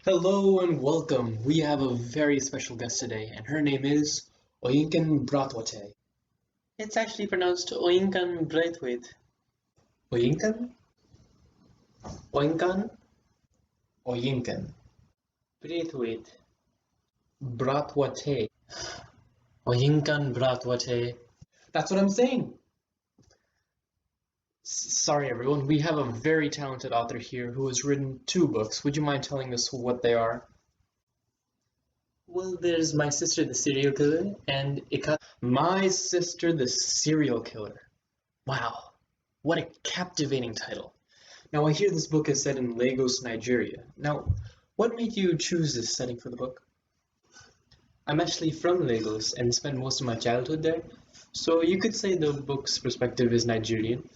Hello and welcome. We have a very special guest today, and her name is Oyinkan Bratwate. It's actually pronounced Oinkan Braithwaite. Oyinkan? Oinkan Oyinkan. Braithwaite. Bratwate. Oinkan Braithwaite. That's what I'm saying. Sorry everyone, we have a very talented author here who has written two books. Would you mind telling us what they are? Well, there's My Sister the Serial Killer and My Sister the Serial Killer. Wow, what a captivating title. Now I hear this book is set in Lagos, Nigeria. Now, what made you choose this setting for the book? I'm actually from Lagos and spent most of my childhood there, so you could say the book's perspective is Nigerian.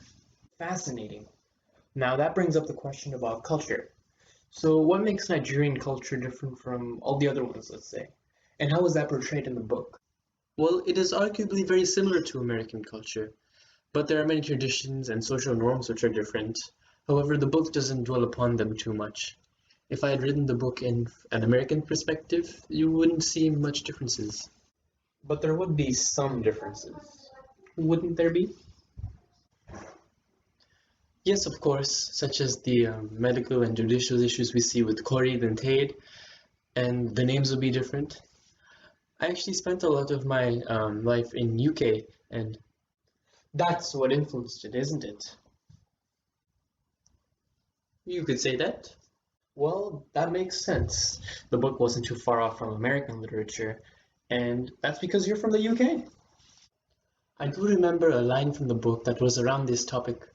Fascinating. Now that brings up the question about culture. So what makes Nigerian culture different from all the other ones, let's say? And how is that portrayed in the book? Well, it is arguably very similar to American culture, but there are many traditions and social norms which are different. However, the book doesn't dwell upon them too much. If I had written the book in an American perspective, you wouldn't see much differences. But there would be some differences. Wouldn't there be? Yes, of course, such as the medical and judicial issues we see with Corey and Tade, and the names will be different. I actually spent a lot of my life in UK, and That's what influenced it, isn't it? you could say that. Well, that makes sense. The book wasn't too far off from American literature, and that's because you're from the UK. I do remember a line from the book that was around this topic.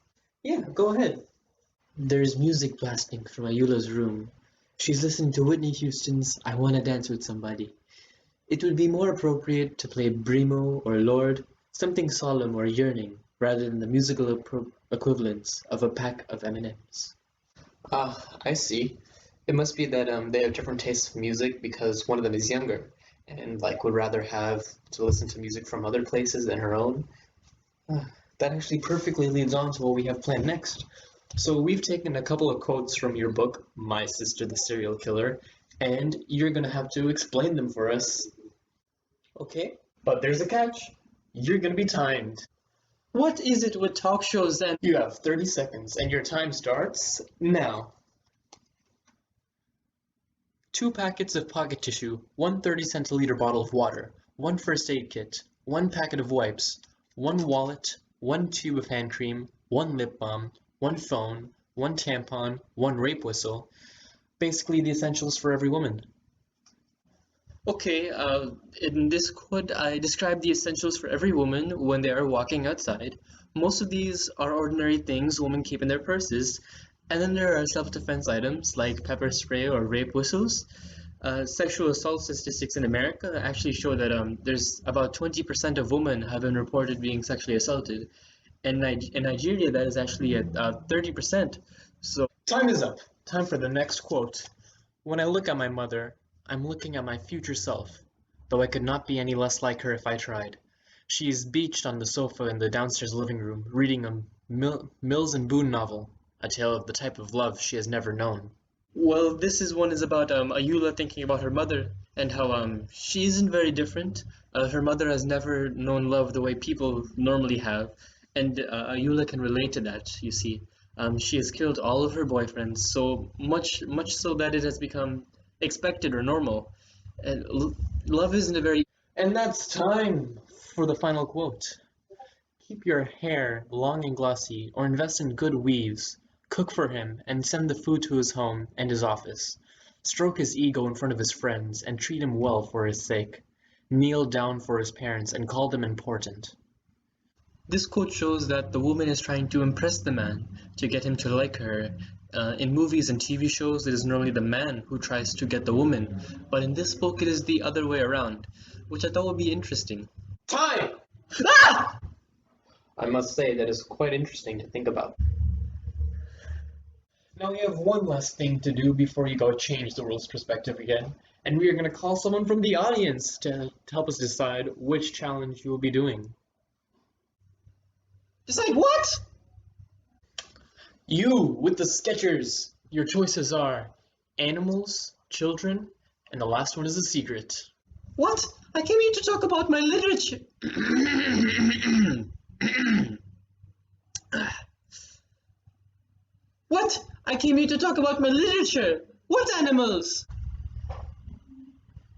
Yeah, go ahead. There's music blasting from Ayula's room. She's listening to Whitney Houston's I Wanna Dance with Somebody. It would be more appropriate to play Brimo or Lord, something solemn or yearning, rather than the musical equivalents of a pack of M&Ms. Ah, I see. It must be that they have different tastes of music because one of them is younger and like would rather have to listen to music from other places than her own. Ah, that actually perfectly leads on to what we have planned next. So we've taken a couple of quotes from your book, My Sister the Serial Killer, and you're gonna have to explain them for us. Okay? But there's a catch. You're gonna be timed. What is it with talk shows and You have 30 seconds and your time starts now. 2 packets of pocket tissue, one 30 centiliter bottle of water, one first aid kit, one packet of wipes, one wallet, one tube of hand cream, one lip balm, one phone, one tampon, one rape whistle. Basically the essentials for every woman. Okay, in this quote, I describe the essentials for every woman when they are walking outside. Most of these are ordinary things women keep in their purses. And then there are self-defense items like pepper spray or rape whistles. Sexual assault statistics in America actually show that there's about 20% of women have been reported being sexually assaulted. In Nigeria, that is actually at 30%. So, Time is up. Time for the next quote. when I look at my mother, I'm looking at my future self, though I could not be any less like her if I tried. She is beached on the sofa in the downstairs living room, reading a Mills and Boon novel, a tale of the type of love she has never known. Well, this is one is about Ayula thinking about her mother and how she isn't very different. Her mother has never known love the way people normally have, and Ayula can relate to that. You see, she has killed all of her boyfriends so much so that it has become expected or normal. And love isn't a very. And that's time. For the final quote. Keep your hair long and glossy, or invest in good weaves. Cook for him, and send the food to his home and his office. Stroke his ego in front of his friends, and treat him well for his sake. Kneel down for his parents, and call them important. This quote shows that the woman is trying to impress the man to get him to like her. In movies and TV shows, it is normally the man who tries to get the woman, but in this book, it is the other way around, which I thought would be interesting. Time! I must say that is quite interesting to think about. Now we have one last thing to do before you go change the world's perspective again, and we are going to call someone from the audience to help us decide which challenge you will be doing. Decide what? You with the Skechers. Your choices are animals, children, and the last one is a secret. What? I came here to talk about my literature. What? I came here to talk about my literature. What animals?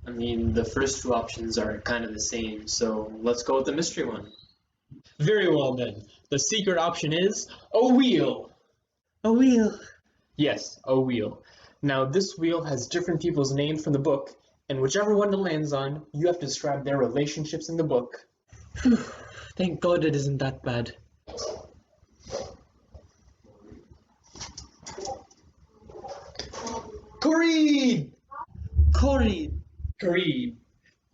I mean, the first two options are kind of the same, so let's go with the mystery one. Very well then. The secret option is a wheel. A wheel. Yes, a wheel. Now, this wheel has different people's names from the book, and whichever one it lands on, you have to describe their relationships in the book. Thank God it isn't that bad. Kareed! Cory. Kareed.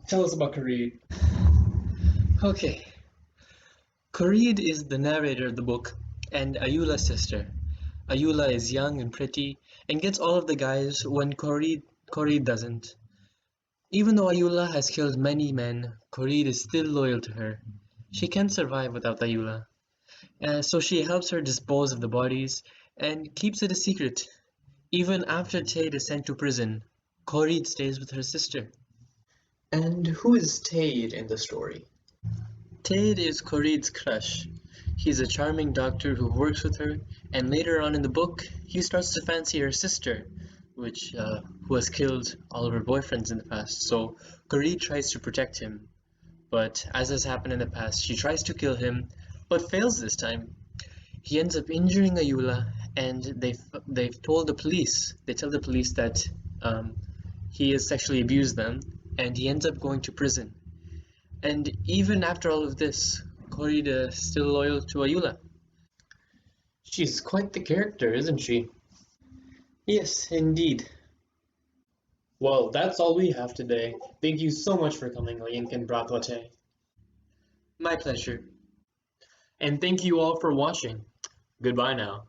Tell us about Kareed. Okay. Coreed is the narrator of the book and Ayula's sister. Ayula is young and pretty and gets all of the guys when Coreed doesn't. Even though Ayula has killed many men, Coreed is still loyal to her. She can't survive without Ayula. So she helps her dispose of the bodies and keeps it a secret. Even after Tate is sent to prison, Coreed stays with her sister. And who is Tade in the story? Tate is Coreed's crush. He's a charming doctor who works with her, and later on in the book, he starts to fancy her sister, who has killed all of her boyfriends in the past. So Coreed tries to protect him, but as has happened in the past, she tries to kill him, but fails this time. He ends up injuring Ayula, and they've told the police. They tell the police that he has sexually abused them, and he ends up going to prison. And even after all of this, Coreed is still loyal to Ayula. She's quite the character, isn't she? Yes, indeed. Well, that's all we have today. Thank you so much for coming, Lincoln Bratlate. My pleasure. And thank you all for watching. Goodbye now.